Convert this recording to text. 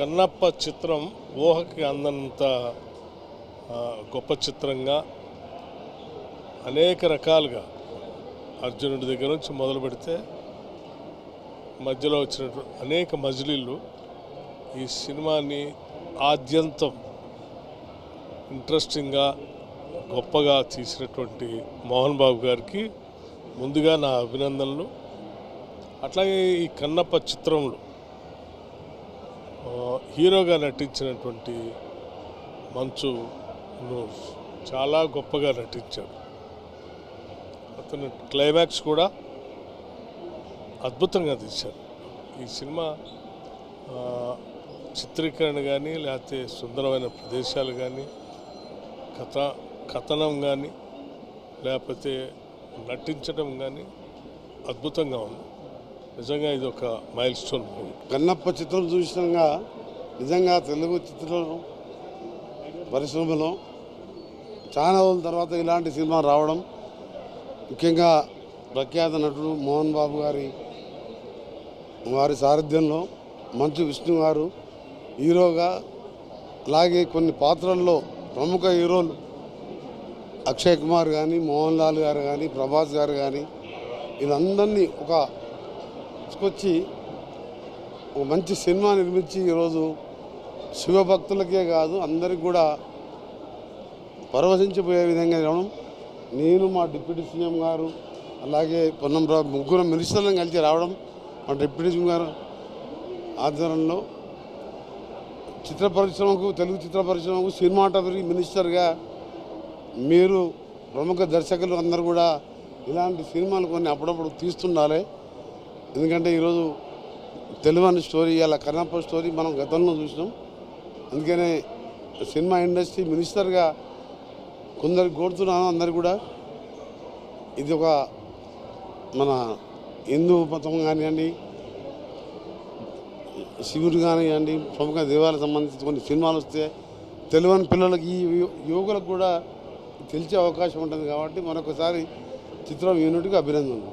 కన్నప్ప చిత్రం ఊహకి అందంత గొప్ప చిత్రంగా అనేక రకాలుగా అర్జునుడి దగ్గర నుంచి మొదలు పెడితే మధ్యలో వచ్చినటువంటి అనేక మజిలీలు ఈ సినిమాని ఆద్యంతం ఇంట్రెస్టింగ్గా గొప్పగా తీసినటువంటి మోహన్ బాబు గారికి ముందుగా నా అభినందనలు. అట్లాగే ఈ కన్నప్ప చిత్రంలో హీరోగా నటించినటువంటి మంచును చాలా గొప్పగా నటించాడు. అతను క్లైమాక్స్ కూడా అద్భుతంగా తీశారు. ఈ సినిమా చిత్రీకరణ కానీ లేకపోతే సుందరమైన ప్రదేశాలు కానీ కథనం కానీ లేకపోతే నటించడం కానీ అద్భుతంగా ఉంది. నిజంగా ఇది ఒక మైల్ స్టోన్ మూవీ. కన్నప్ప చిత్రం చూసినాక నిజంగా తెలుగు చిత్ర పరిశ్రమలో చాలా రోజుల తర్వాత ఇలాంటి సినిమా రావడం, ముఖ్యంగా ప్రఖ్యాత నటుడు మోహన్ బాబు వారి సారథ్యంలో మంచు విష్ణు గారు హీరోగా, అలాగే కొన్ని పాత్రల్లో ప్రముఖ హీరోలు అక్షయ్ కుమార్ కానీ, మోహన్ లాల్ గారు కానీ, ప్రభాస్ గారు కానీ వీళ్ళందరినీ తీసుకొచ్చి ఒక మంచి సినిమా నిర్మించి ఈరోజు శివభక్తులకే కాదు అందరికి కూడా పరవశించిపోయే విధంగా రావడం, నేను మా డిప్యూటీ సీఎం గారు అలాగే పొన్నం ముగ్గురు మినిస్టర్లను కలిసి రావడం, మా డిప్యూటీ సీఎం గారు ఆధ్వర్యంలో చిత్ర పరిశ్రమకు, తెలుగు చిత్ర పరిశ్రమకు సినిమాటోగ్రఫీ మినిస్టర్గా మీరు ప్రముఖ దర్శకులు అందరూ కూడా ఇలాంటి సినిమాలు కొన్ని అప్పుడప్పుడు తీస్తుండాలి. ఎందుకంటే ఈరోజు తెలుగు స్టోరీ, అలా కన్నప్ప స్టోరీ మనం గతంలో చూసినాం. అందుకనే సినిమా ఇండస్ట్రీ మినిస్టర్గా కొందరికి కోరుతున్నాను, అందరు కూడా ఇది ఒక మన హిందూ మతం కానివ్వండి, శివుడు కానివ్వండి, ప్రముఖ దేవాలకు సంబంధించి కొన్ని సినిమాలు వస్తే తెలుగు పిల్లలకి, ఈ యువకులకు కూడా తెలిసే అవకాశం ఉంటుంది. కాబట్టి మరొకసారి చిత్రం యూనిట్కి అభినందనలు.